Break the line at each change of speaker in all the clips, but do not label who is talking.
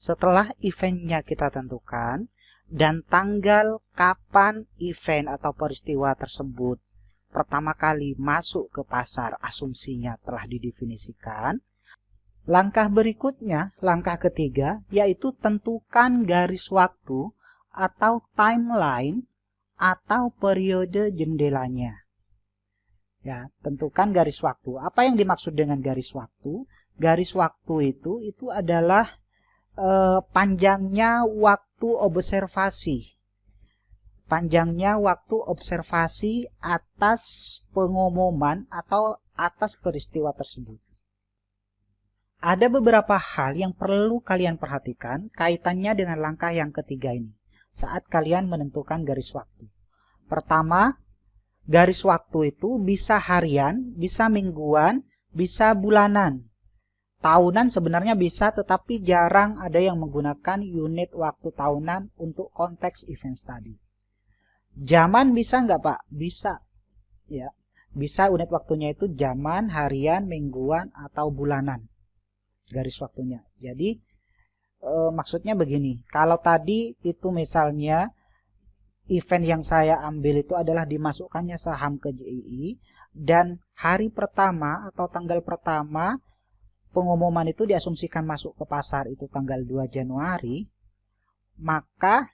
setelah eventnya kita tentukan dan tanggal kapan event atau peristiwa tersebut pertama kali masuk ke pasar, asumsinya telah didefinisikan. Langkah berikutnya, langkah ketiga, yaitu tentukan garis waktu atau timeline atau periode jendelanya. Ya, tentukan garis waktu. Apa yang dimaksud dengan garis waktu? Garis waktu itu adalah panjangnya waktu observasi. Panjangnya waktu observasi atas pengumuman atau atas peristiwa tersebut. Ada beberapa hal yang perlu kalian perhatikan kaitannya dengan langkah yang ketiga ini saat kalian menentukan garis waktu. Pertama, garis waktu itu bisa harian, bisa mingguan, bisa bulanan. Tahunan sebenarnya bisa, tetapi jarang ada yang menggunakan unit waktu tahunan untuk konteks event study. Zaman bisa nggak Pak? Bisa. Ya, bisa unit waktunya itu zaman, harian, mingguan, atau bulanan. Garis waktunya. Jadi, maksudnya begini. Kalau tadi itu misalnya event yang saya ambil itu adalah dimasukkannya saham ke JII dan hari pertama atau tanggal pertama pengumuman itu diasumsikan masuk ke pasar itu tanggal 2 Januari, maka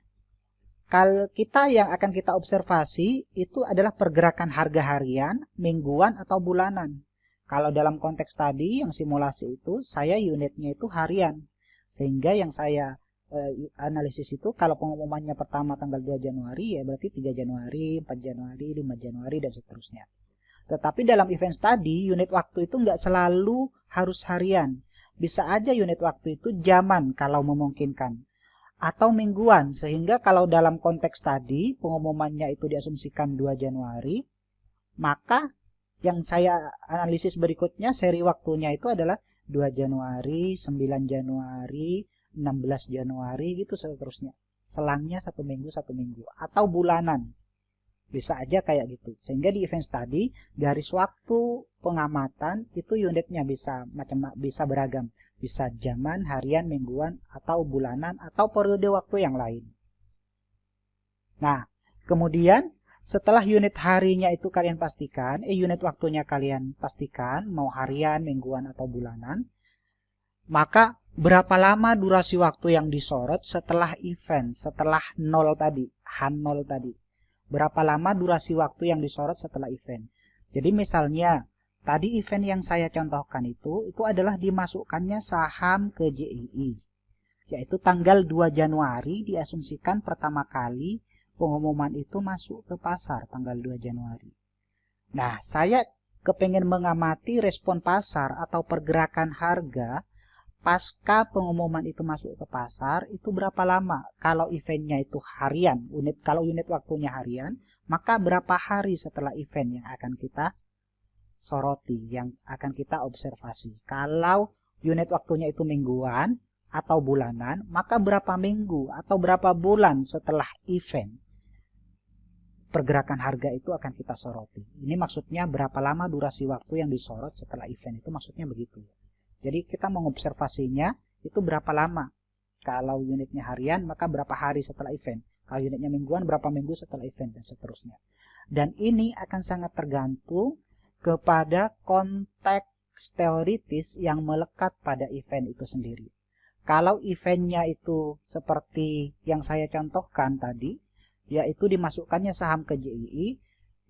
kalau kita yang akan kita observasi itu adalah pergerakan harga harian, mingguan atau bulanan. Kalau dalam konteks tadi yang simulasi itu saya unitnya itu harian. Sehingga yang saya analisis itu kalau pengumumannya pertama tanggal 2 Januari ya berarti 3 Januari, 4 Januari, 5 Januari dan seterusnya. Tetapi dalam event study unit waktu itu nggak selalu harus harian. Bisa aja unit waktu itu zaman kalau memungkinkan. Atau mingguan sehingga kalau dalam konteks tadi pengumumannya itu diasumsikan 2 Januari maka yang saya analisis berikutnya seri waktunya itu adalah 2 Januari, 9 Januari, 16 Januari gitu seterusnya. Selangnya satu minggu atau bulanan. Bisa aja kayak gitu. Sehingga di event study garis waktu pengamatan itu unitnya bisa beragam. Bisa zaman, harian, mingguan atau bulanan atau periode waktu yang lain. Nah, kemudian setelah unit harinya itu kalian pastikan, unit waktunya kalian pastikan mau harian, mingguan atau bulanan. Maka berapa lama durasi waktu yang disorot setelah event, setelah nol tadi, H0 tadi. Berapa lama durasi waktu yang disorot setelah event. Jadi misalnya, tadi event yang saya contohkan itu adalah dimasukkannya saham ke JII. Yaitu tanggal 2 Januari diasumsikan pertama kali pengumuman itu masuk ke pasar tanggal 2 Januari. Nah, saya kepengen mengamati respon pasar atau pergerakan harga pasca pengumuman itu masuk ke pasar itu berapa lama. Kalau eventnya itu harian, kalau unit waktunya harian, maka berapa hari setelah event yang akan kita soroti, yang akan kita observasi. Kalau unit waktunya itu mingguan atau bulanan, maka berapa minggu atau berapa bulan setelah event pergerakan harga itu akan kita soroti. Ini maksudnya berapa lama durasi waktu yang disorot setelah event itu maksudnya begitu. Jadi kita mengobservasinya itu berapa lama. Kalau unitnya harian maka berapa hari setelah event. Kalau unitnya mingguan berapa minggu setelah event dan seterusnya. Dan ini akan sangat tergantung kepada konteks teoritis yang melekat pada event itu sendiri. Kalau eventnya itu seperti yang saya contohkan tadi, yaitu dimasukkannya saham ke JII,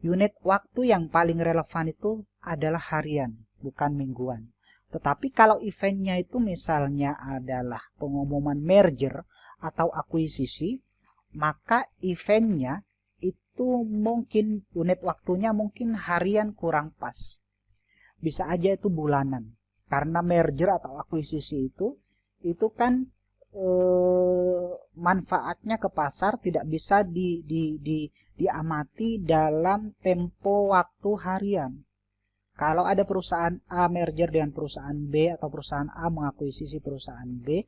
unit waktu yang paling relevan itu adalah harian, bukan mingguan. Tetapi kalau eventnya itu misalnya adalah pengumuman merger atau akuisisi, maka eventnya itu mungkin unit waktunya mungkin harian kurang pas. Bisa aja itu bulanan. Karena merger atau akuisisi itu kan manfaatnya ke pasar tidak bisa diamati dalam tempo waktu harian. Kalau ada perusahaan A merger dengan perusahaan B atau perusahaan A mengakuisisi perusahaan B,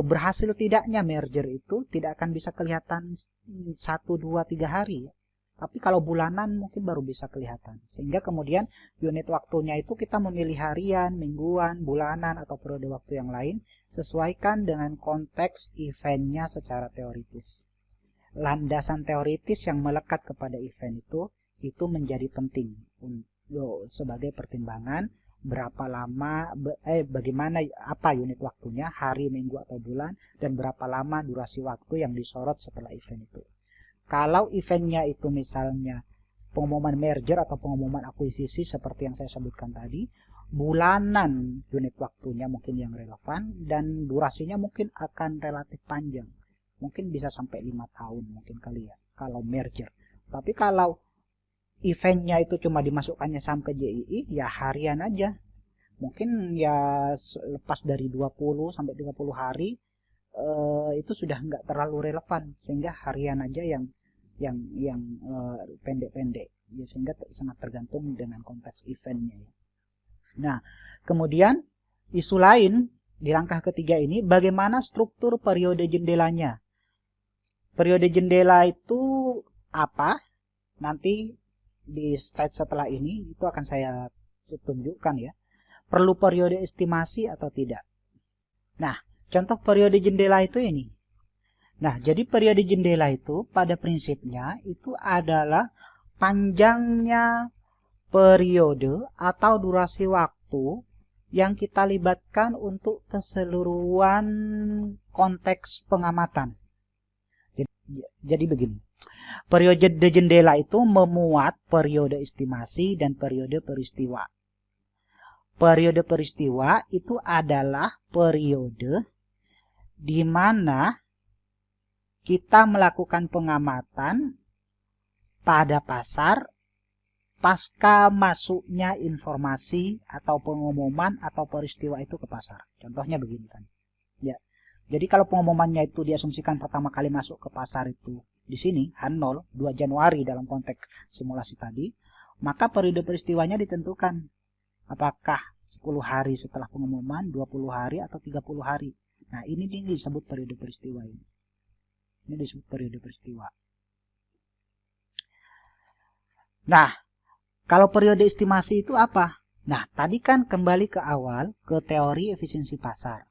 berhasil tidaknya merger itu tidak akan bisa kelihatan 1, 2, 3 hari. Tapi kalau bulanan mungkin baru bisa kelihatan. Sehingga kemudian unit waktunya itu kita memilih harian, mingguan, bulanan, atau periode waktu yang lain. Sesuaikan dengan konteks eventnya secara teoritis. Landasan teoritis yang melekat kepada event itu menjadi penting sebagai pertimbangan berapa lama, bagaimana, apa unit waktunya, hari, minggu, atau bulan, dan berapa lama durasi waktu yang disorot setelah event itu. Kalau eventnya itu misalnya pengumuman merger atau pengumuman akuisisi seperti yang saya sebutkan tadi, bulanan unit waktunya mungkin yang relevan, dan durasinya mungkin akan relatif panjang. Mungkin bisa sampai 5 tahun mungkin kali ya, kalau merger. Tapi kalau eventnya itu cuma dimasukkannya saham ke JII, ya harian aja. Mungkin ya lepas dari 20 sampai 30 hari, itu sudah nggak terlalu relevan. Sehingga harian aja yang pendek-pendek. Ya, sehingga sangat tergantung dengan konteks eventnya. Nah, kemudian isu lain di langkah ketiga ini, bagaimana struktur periode jendelanya. Periode jendela itu apa? Nanti di slide setelah ini itu akan saya tunjukkan ya. Perlu periode estimasi atau tidak. Nah, contoh periode jendela itu ini. Nah, jadi periode jendela itu pada prinsipnya itu adalah panjangnya periode atau durasi waktu yang kita libatkan untuk keseluruhan konteks pengamatan. Jadi begini, periode jendela itu memuat periode estimasi dan periode peristiwa. Periode peristiwa itu adalah periode di mana kita melakukan pengamatan pada pasar pasca masuknya informasi atau pengumuman atau peristiwa itu ke pasar. Contohnya begini kan. Ya. Jadi kalau pengumumannya itu diasumsikan pertama kali masuk ke pasar itu di sini H0 2 Januari dalam konteks simulasi tadi, maka periode peristiwanya ditentukan. Apakah 10 hari setelah pengumuman, 20 hari atau 30 hari. Nah, ini disebut periode peristiwa ini. Ini disebut periode peristiwa. Nah, kalau periode estimasi itu apa? Nah, tadi kan kembali ke awal, ke teori efisiensi pasar.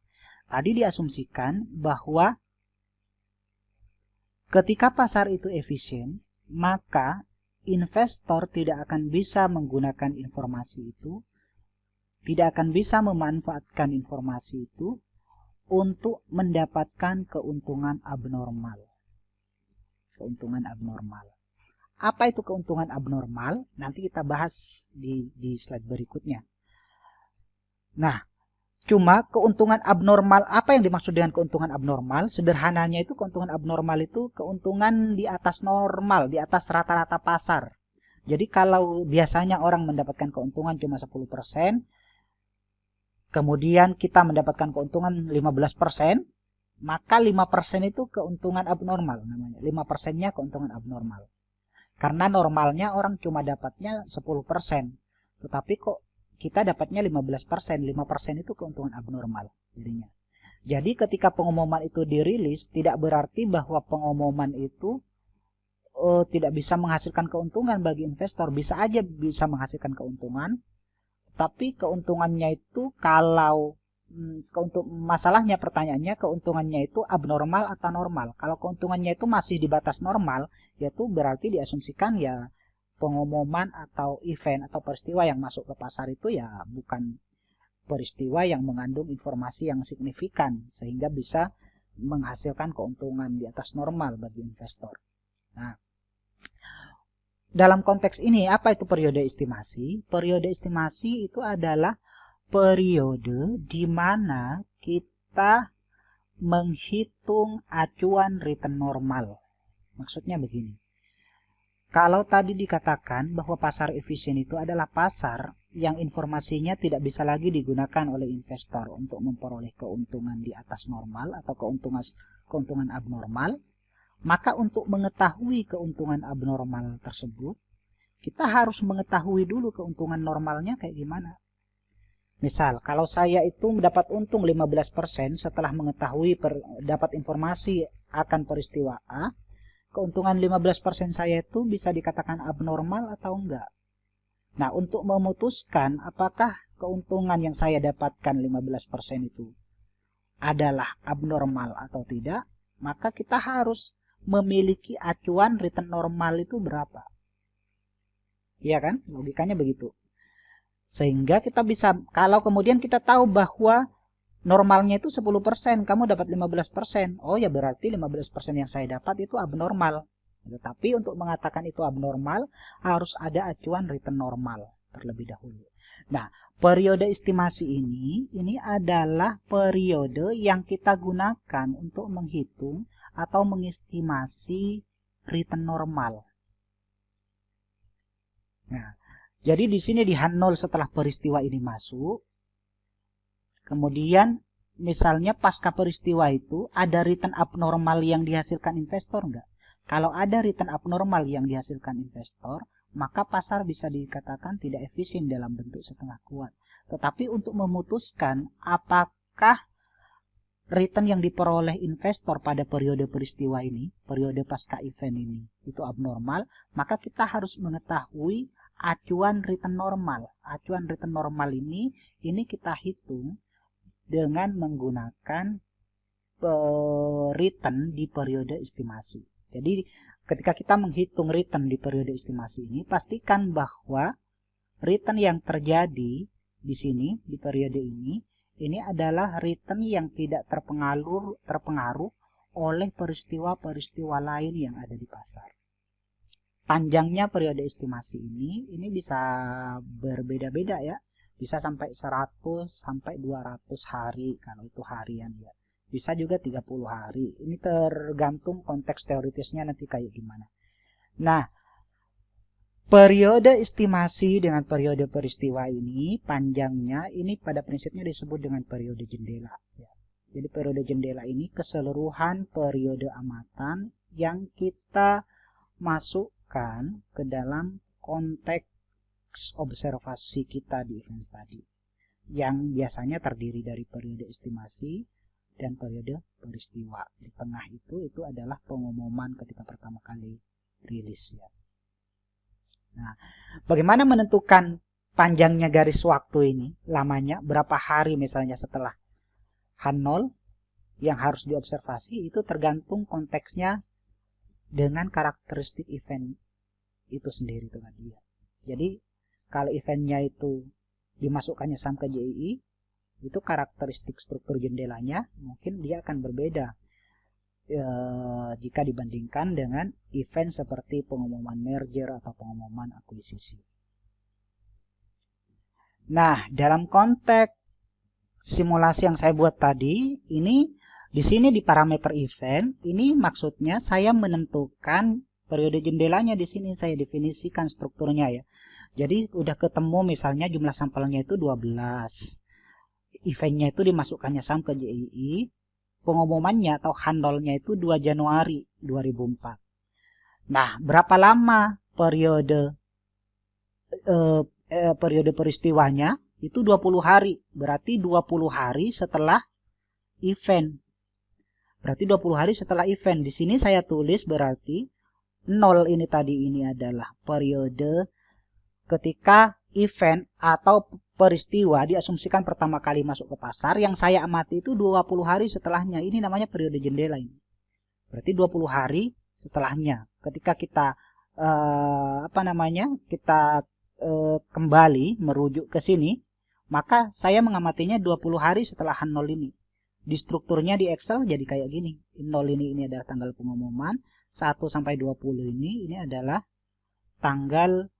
Tadi diasumsikan bahwa ketika pasar itu efisien, maka investor tidak akan bisa menggunakan informasi itu, tidak akan bisa memanfaatkan informasi itu untuk mendapatkan keuntungan abnormal. Keuntungan abnormal. Apa itu keuntungan abnormal? Nanti kita bahas di slide berikutnya. Nah, cuma keuntungan abnormal, apa yang dimaksud dengan keuntungan abnormal? Sederhananya itu keuntungan abnormal itu keuntungan di atas normal, di atas rata-rata pasar. Jadi kalau biasanya orang mendapatkan keuntungan cuma 10%, kemudian kita mendapatkan keuntungan 15%, maka 5% itu keuntungan abnormal namanya. 5%-nya keuntungan abnormal. Karena normalnya orang cuma dapatnya 10%. Tetapi kok kita dapatnya 15%. 5% itu keuntungan abnormal jadinya. Jadi ketika pengumuman itu dirilis, tidak berarti bahwa pengumuman itu tidak bisa menghasilkan keuntungan bagi investor. Bisa aja bisa menghasilkan keuntungan. Tapi keuntungannya itu kalau masalahnya pertanyaannya keuntungannya itu abnormal atau normal. Kalau keuntungannya itu masih di batas normal, yaitu berarti diasumsikan ya pengumuman atau event atau peristiwa yang masuk ke pasar itu ya bukan peristiwa yang mengandung informasi yang signifikan sehingga bisa menghasilkan keuntungan di atas normal bagi investor. Nah, dalam konteks ini apa itu periode estimasi? Periode estimasi itu adalah periode di mana kita menghitung acuan return normal. Maksudnya begini. Kalau tadi dikatakan bahwa pasar efisien itu adalah pasar yang informasinya tidak bisa lagi digunakan oleh investor untuk memperoleh keuntungan di atas normal atau keuntungan abnormal, maka untuk mengetahui keuntungan abnormal tersebut, kita harus mengetahui dulu keuntungan normalnya kayak gimana. Misal, kalau saya itu mendapat untung 15% setelah mengetahui dapat informasi akan peristiwa A, keuntungan 15% saya itu bisa dikatakan abnormal atau enggak. Nah, untuk memutuskan apakah keuntungan yang saya dapatkan 15% itu adalah abnormal atau tidak, maka kita harus memiliki acuan return normal itu berapa. Iya kan? Logikanya begitu. Sehingga kita bisa, kalau kemudian kita tahu bahwa normalnya itu 10%, kamu dapat 15%. Oh ya berarti 15% yang saya dapat itu abnormal. Tetapi untuk mengatakan itu abnormal, harus ada acuan return normal terlebih dahulu. Nah, periode estimasi ini adalah periode yang kita gunakan untuk menghitung atau mengestimasi return normal. Nah, jadi di sini di H0 setelah peristiwa ini masuk, kemudian misalnya pasca peristiwa itu ada return abnormal yang dihasilkan investor enggak? Kalau ada return abnormal yang dihasilkan investor, maka pasar bisa dikatakan tidak efisien dalam bentuk setengah kuat. Tetapi untuk memutuskan apakah return yang diperoleh investor pada periode peristiwa ini, periode pasca event ini, itu abnormal, maka kita harus mengetahui acuan return normal. Acuan return normal ini kita hitung dengan menggunakan return di periode estimasi. Jadi ketika kita menghitung return di periode estimasi ini, pastikan bahwa return yang terjadi di sini di periode ini adalah return yang tidak terpengaruh oleh peristiwa-peristiwa lain yang ada di pasar. Panjangnya periode estimasi ini bisa berbeda-beda ya. Bisa sampai 100 sampai 200 hari kalau itu harian ya. Bisa juga 30 hari. Ini tergantung konteks teoritisnya nanti kayak gimana. Nah, periode estimasi dengan periode peristiwa ini panjangnya ini pada prinsipnya disebut dengan periode jendela. Ya. Jadi periode jendela ini keseluruhan periode amatan yang kita masukkan ke dalam konteks observasi kita di event study. Yang biasanya terdiri dari periode estimasi dan periode peristiwa. Di tengah itu adalah pengumuman ketika pertama kali rilis ya. Nah, bagaimana menentukan panjangnya garis waktu ini, lamanya berapa hari misalnya setelah H0 yang harus diobservasi, itu tergantung konteksnya dengan karakteristik event itu sendiri tuh tadi ya. Jadi kalau eventnya itu dimasukkannya saham ke JII, itu karakteristik struktur jendelanya mungkin dia akan berbeda jika dibandingkan dengan event seperti pengumuman merger atau pengumuman akuisisi. Nah, dalam konteks simulasi yang saya buat tadi, ini di sini di parameter event, ini maksudnya saya menentukan periode jendelanya. Di sini saya definisikan strukturnya ya. Jadi udah ketemu misalnya jumlah sampelnya itu 12. Eventnya itu dimasukkannya saham ke JII, pengumumannya atau H0-nya itu 2 Januari 2004. Nah, berapa lama periode peristiwanya? Itu 20 hari. Berarti 20 hari setelah event. Berarti 20 hari setelah event. Di sini saya tulis berarti 0 ini tadi ini adalah periode ketika event atau peristiwa diasumsikan pertama kali masuk ke pasar. Yang saya amati itu 20 hari setelahnya. Ini namanya periode jendela ini. Berarti 20 hari setelahnya. Ketika kita kembali merujuk ke sini, maka saya mengamatinya 20 hari setelah H0 ini. Di strukturnya di Excel jadi kayak gini. 0 ini adalah tanggal pengumuman, 1 sampai 20 ini adalah tanggal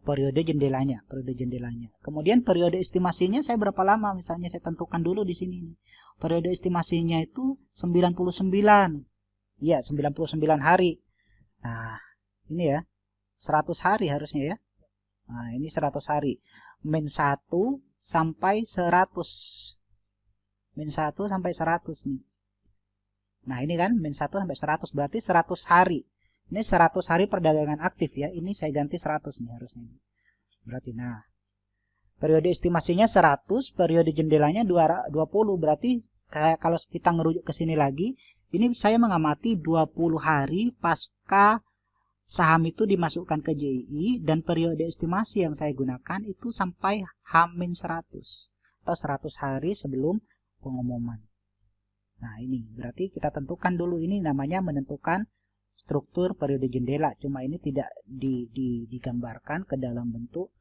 periode jendelanya, Kemudian periode estimasinya saya berapa lama? Misalnya saya tentukan dulu di sini. Periode estimasinya itu 99. Ya, 99 hari. Nah, ini ya. 100 hari harusnya ya. Nah, ini 100 hari. Min 1 sampai 100. Min 1 sampai 100 nih. Nah, ini kan min 1 sampai 100 berarti 100 hari. Ini 100 hari perdagangan aktif ya. Ini saya ganti 100 nih harusnya. Berarti nah. Periode estimasinya 100, periode jendelanya 20. Berarti kayak kalau kita ngerujuk ke sini lagi, ini saya mengamati 20 hari pasca saham itu dimasukkan ke JII dan periode estimasi yang saya gunakan itu sampai H-100 atau 100 hari sebelum pengumuman. Nah, ini berarti kita tentukan dulu, ini namanya menentukan struktur periode jendela. Cuma ini tidak digambarkan ke dalam bentuk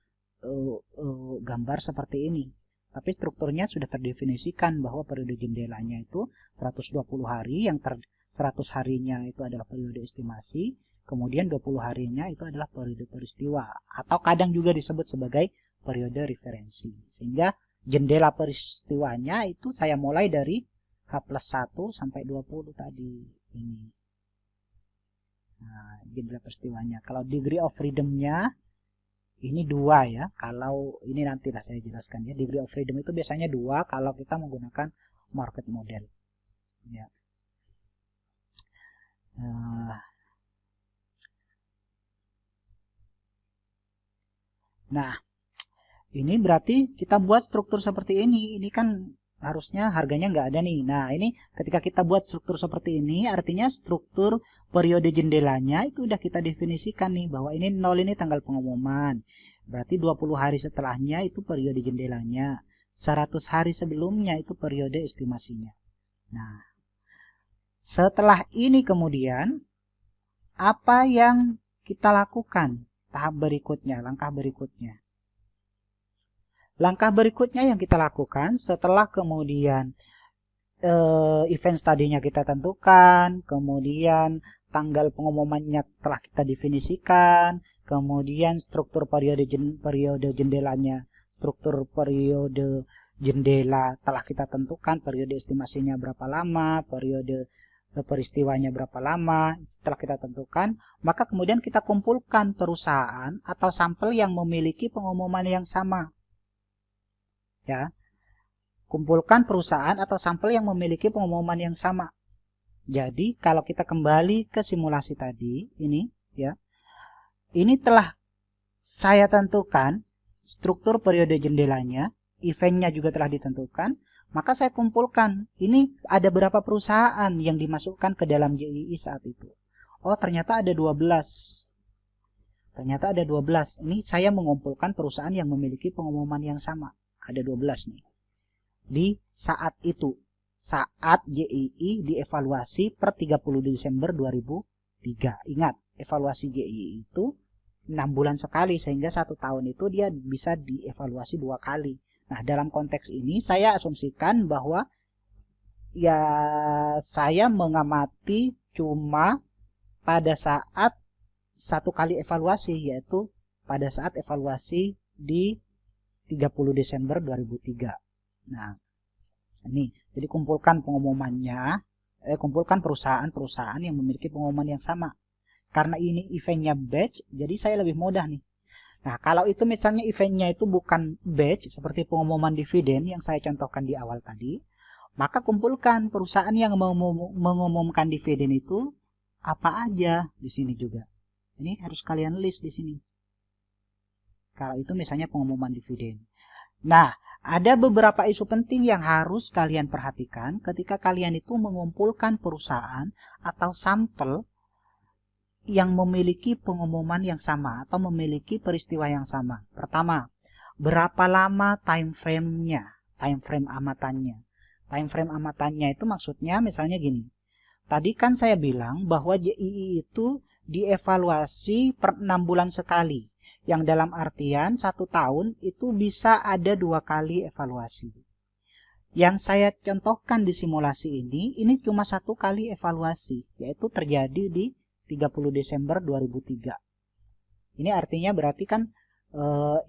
gambar seperti ini. Tapi strukturnya sudah terdefinisikan bahwa periode jendelanya itu 120 hari, yang 100 harinya itu adalah periode estimasi, kemudian 20 harinya itu adalah periode peristiwa, atau kadang juga disebut sebagai periode referensi. Sehingga jendela peristiwanya itu saya mulai dari H+1 sampai 20 tadi ini. Nah, jendela peristiwanya. Kalau degree of freedom-nya ini 2 ya. Kalau ini nantilah saya jelaskan ya. Degree of freedom itu biasanya 2 kalau kita menggunakan market model. Ya. Nah, ini berarti kita buat struktur seperti ini. Ini kan harusnya harganya nggak ada nih. Nah, ini ketika kita buat struktur seperti ini, artinya struktur periode jendelanya itu udah kita definisikan nih, bahwa ini 0 ini tanggal pengumuman. Berarti 20 hari setelahnya itu periode jendelanya. 100 hari sebelumnya itu periode estimasinya. Nah, setelah ini kemudian, apa yang kita lakukan? Tahap berikutnya, langkah berikutnya. Langkah berikutnya yang kita lakukan setelah kemudian event study-nya kita tentukan, kemudian tanggal pengumumannya telah kita definisikan, kemudian struktur periode jendelanya, struktur periode jendela telah kita tentukan, periode estimasinya berapa lama, periode peristiwanya berapa lama, telah kita tentukan, maka kemudian kita kumpulkan perusahaan atau sampel yang memiliki pengumuman yang sama. Ya, kumpulkan perusahaan atau sampel yang memiliki pengumuman yang sama. Jadi kalau kita kembali ke simulasi tadi ini ya, ini telah saya tentukan struktur periode jendelanya, eventnya juga telah ditentukan, maka saya kumpulkan ini ada berapa perusahaan yang dimasukkan ke dalam JII saat itu. Oh, ternyata ada 12. Ternyata ada 12. Ini saya mengumpulkan perusahaan yang memiliki pengumuman yang sama. Ada 12 nih. Di saat itu, saat JII dievaluasi per 30 Desember 2003. Ingat, evaluasi JII itu 6 bulan sekali, sehingga 1 tahun itu dia bisa dievaluasi 2 kali. Nah, dalam konteks ini saya asumsikan bahwa ya saya mengamati cuma pada saat 1 kali evaluasi, yaitu pada saat evaluasi di 30 Desember 2003. Nah, ini jadi kumpulkan pengumumannya, kumpulkan perusahaan-perusahaan yang memiliki pengumuman yang sama. Karena ini eventnya batch, jadi saya lebih mudah nih. Nah, kalau itu misalnya eventnya itu bukan batch, seperti pengumuman dividen yang saya contohkan di awal tadi, maka kumpulkan perusahaan yang mengumumkan dividen itu apa aja di sini juga. Ini harus kalian list di sini. Kalau itu misalnya pengumuman dividen. Nah, ada beberapa isu penting yang harus kalian perhatikan ketika kalian itu mengumpulkan perusahaan atau sampel yang memiliki pengumuman yang sama atau memiliki peristiwa yang sama. Pertama, berapa lama time frame-nya, time frame amatannya. Time frame amatannya itu maksudnya misalnya gini. Tadi kan saya bilang bahwa JII itu dievaluasi per 6 bulan sekali. Yang dalam artian 1 tahun itu bisa ada 2 kali evaluasi. Yang saya contohkan di simulasi ini cuma 1 kali evaluasi, yaitu terjadi di 30 Desember 2003. Ini artinya berarti kan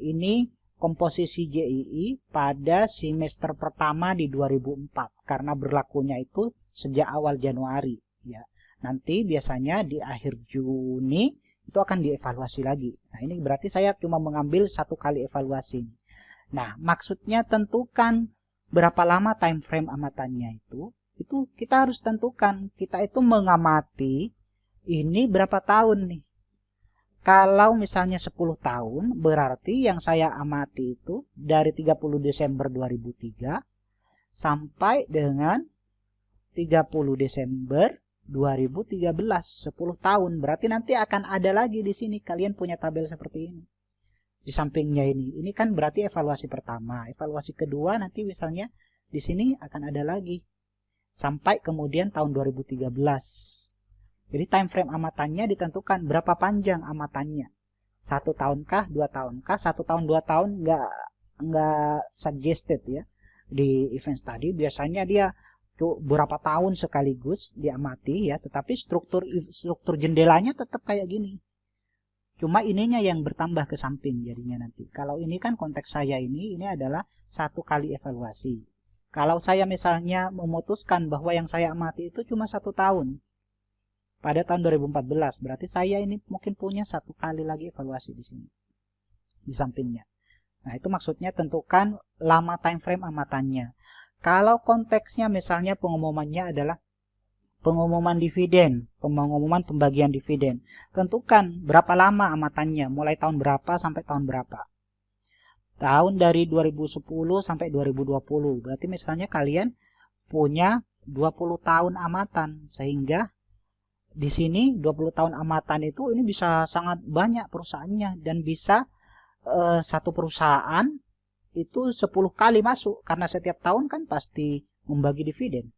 ini komposisi JII pada semester pertama di 2004, karena berlakunya itu sejak awal Januari. Ya. Nanti biasanya di akhir Juni itu akan dievaluasi lagi. Nah, ini berarti saya cuma mengambil 1 kali evaluasi. Nah, maksudnya tentukan berapa lama time frame amatannya itu kita harus tentukan. Kita itu mengamati ini berapa tahun nih. Kalau misalnya 10 tahun, berarti yang saya amati itu dari 30 Desember 2003 sampai dengan 30 Desember 2013, 10 tahun. Berarti nanti akan ada lagi di sini. Kalian punya tabel seperti ini. Di sampingnya ini. Ini kan berarti evaluasi pertama. Evaluasi kedua nanti misalnya di sini akan ada lagi. sampai kemudian tahun 2013. Jadi time frame amatannya ditentukan berapa panjang amatannya. 1 tahunkah, 2 tahunkah, 1 tahun, 2 tahun nggak suggested ya. Di event study biasanya dia berapa tahun sekaligus diamati ya, tetapi struktur jendelanya tetap kayak gini. Cuma ininya yang bertambah ke samping jadinya nanti. Kalau ini kan konteks saya ini adalah 1 kali evaluasi. Kalau saya misalnya memutuskan bahwa yang saya amati itu cuma 1 tahun pada tahun 2014, berarti saya ini mungkin punya 1 kali lagi evaluasi di sini, di sampingnya. Nah, itu maksudnya tentukan lama time frame amatannya. Kalau konteksnya misalnya pengumumannya adalah pengumuman dividen, pengumuman pembagian dividen, tentukan berapa lama amatannya, mulai tahun berapa sampai tahun berapa. Tahun dari 2010 sampai 2020, berarti misalnya kalian punya 20 tahun amatan, sehingga di sini 20 tahun amatan itu ini bisa sangat banyak perusahaannya, dan bisa satu perusahaan itu 10 kali masuk, karena setiap tahun kan pasti membagi dividen.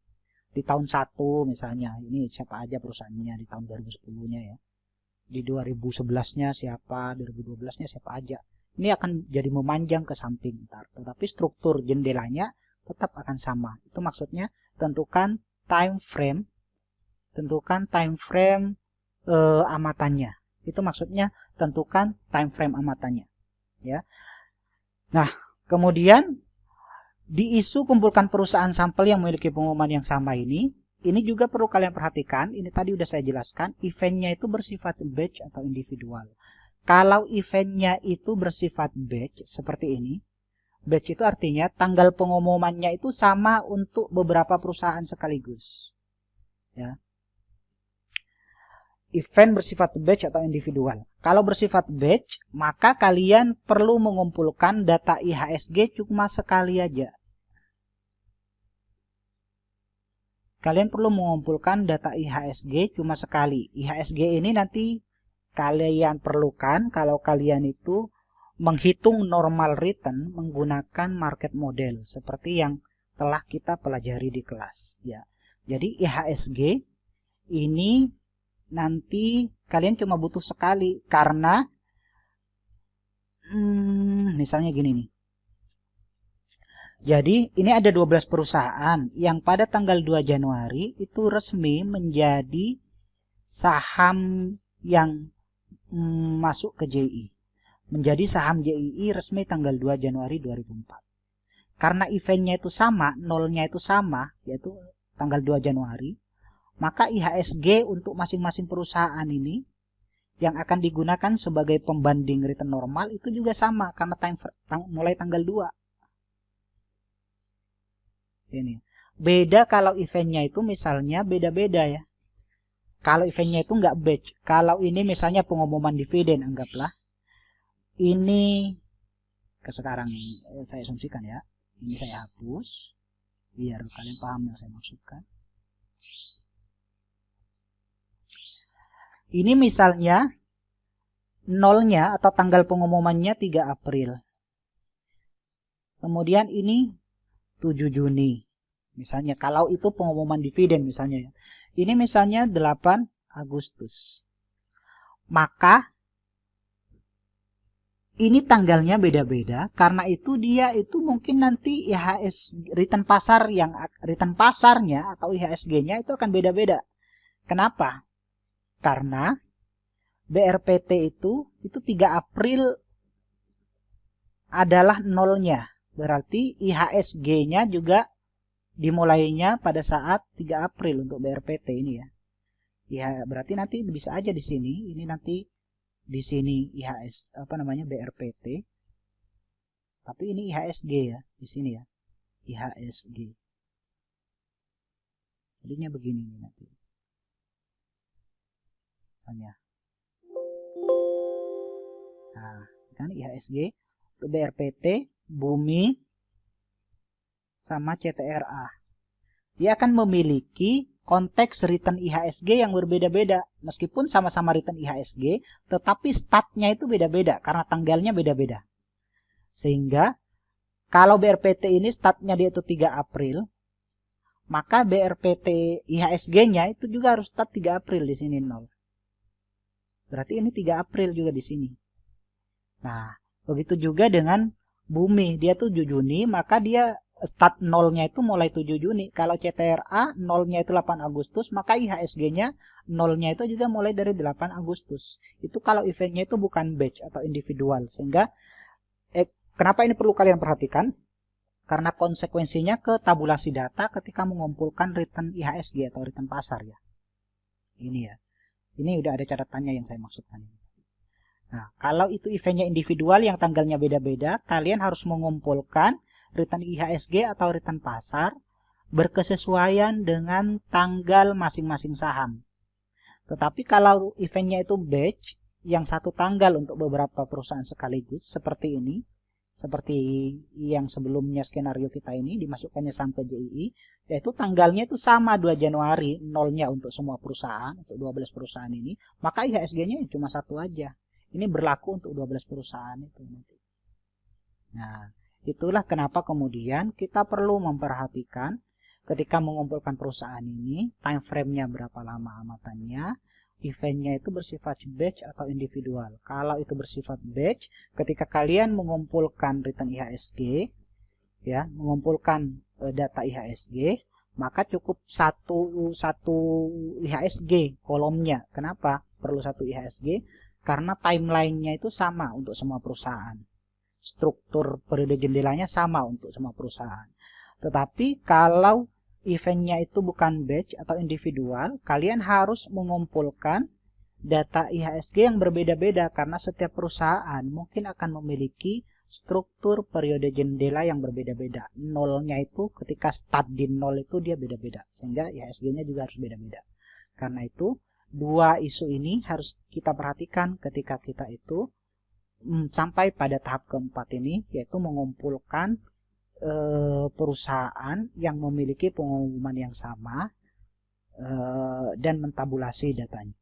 Di tahun 1 misalnya, ini siapa aja perusahaannya di tahun 2010-nya ya. Di 2011-nya siapa, 2012-nya siapa aja. Ini akan jadi memanjang ke samping ntar. Tetapi struktur jendelanya tetap akan sama. Itu maksudnya tentukan time frame. Tentukan time frame amatannya. Itu maksudnya tentukan time frame amatannya. Ya. Nah, kemudian di isu kumpulkan perusahaan sampel yang memiliki pengumuman yang sama ini juga perlu kalian perhatikan. Ini tadi udah saya jelaskan, eventnya itu bersifat batch atau individual. Kalau eventnya itu bersifat batch seperti ini, batch itu artinya tanggal pengumumannya itu sama untuk beberapa perusahaan sekaligus. Ya. Event bersifat batch atau individual. Kalau bersifat batch, maka kalian perlu mengumpulkan data IHSG cuma sekali aja. Kalian perlu mengumpulkan data IHSG cuma sekali. IHSG ini nanti kalian perlukan kalau kalian itu menghitung normal return menggunakan market model seperti yang telah kita pelajari di kelas. Ya. Jadi IHSG ini nanti kalian cuma butuh sekali, karena misalnya gini nih. Jadi ini ada 12 perusahaan yang pada tanggal 2 Januari itu resmi menjadi saham yang masuk ke JI. Menjadi saham JII resmi tanggal 2 Januari 2004. Karena eventnya itu sama, nolnya itu sama, yaitu tanggal 2 Januari. Maka IHSG untuk masing-masing perusahaan ini yang akan digunakan sebagai pembanding return normal itu juga sama, karena mulai tanggal 2. Ini. Beda kalau eventnya itu misalnya beda-beda ya. Kalau eventnya itu nggak batch. Kalau ini misalnya pengumuman dividen, anggaplah. Ini sekarang saya asumsikan ya. Ini saya hapus biar kalian paham yang saya maksudkan. Ini misalnya nolnya atau tanggal pengumumannya 3 April. Kemudian ini 7 Juni. Misalnya kalau itu pengumuman dividen misalnya ya. Ini misalnya 8 Agustus. Maka ini tanggalnya beda-beda, karena itu dia itu mungkin nanti IHS return pasarnya atau IHSG-nya itu akan beda-beda. Kenapa? Karena BRPT itu 3 April adalah nolnya. Berarti IHSG-nya juga dimulainya pada saat 3 April untuk BRPT ini ya. Ya, berarti nanti bisa aja di sini, ini nanti di sini BRPT. Tapi ini IHSG ya, di sini ya. IHSG. Jadinya begini nih nanti. Nah, kan IHSG untuk BRPT, Bumi sama CTRA. Dia akan memiliki konteks return IHSG yang berbeda-beda. Meskipun sama-sama return IHSG, tetapi statnya itu beda-beda karena tanggalnya beda-beda. Sehingga kalau BRPT ini statnya dia itu 3 April, maka BRPT IHSG-nya itu juga harus start 3 April di sini 0. Berarti ini 3 April juga di sini. Nah, begitu juga dengan bumi, dia 7 Juni, maka dia start 0-nya itu mulai 7 Juni. Kalau CTRA 0-nya itu 8 Agustus, maka IHSG-nya 0-nya itu juga mulai dari 8 Agustus. Itu kalau eventnya itu bukan batch atau individual. Sehingga, kenapa ini perlu kalian perhatikan? Karena konsekuensinya ke tabulasi data ketika mengumpulkan return IHSG atau return pasar ya. Ini ya. Ini udah ada catatannya yang saya maksudkan. Nah, kalau itu eventnya individual yang tanggalnya beda-beda, kalian harus mengumpulkan return IHSG atau return pasar berkesesuaian dengan tanggal masing-masing saham. Tetapi kalau eventnya itu batch, yang satu tanggal untuk beberapa perusahaan sekaligus, seperti ini, seperti yang sebelumnya skenario kita ini, dimasukkannya sampai JII, yaitu tanggalnya itu sama 2 Januari, nolnya untuk semua perusahaan, untuk 12 perusahaan ini, maka IHSG-nya cuma satu aja. Ini berlaku untuk 12 perusahaan itu nanti. Nah, itulah kenapa kemudian kita perlu memperhatikan ketika mengumpulkan perusahaan ini, time frame-nya berapa lama amatannya, eventnya itu bersifat batch atau individual. Kalau itu bersifat batch, ketika kalian mengumpulkan return IHSG, ya, mengumpulkan data IHSG, maka cukup satu IHSG kolomnya. Kenapa perlu satu IHSG? Karena timeline-nya itu sama untuk semua perusahaan. Struktur periode jendelanya sama untuk semua perusahaan. Tetapi kalau eventnya itu bukan batch atau individual, kalian harus mengumpulkan data IHSG yang berbeda-beda karena setiap perusahaan mungkin akan memiliki struktur periode jendela yang berbeda-beda. Nolnya itu ketika start di nol itu dia beda-beda, sehingga IHSG-nya juga harus beda-beda. Karena itu dua isu ini harus kita perhatikan ketika kita itu sampai pada tahap keempat ini, yaitu mengumpulkan perusahaan yang memiliki pengumuman yang sama dan mentabulasi datanya.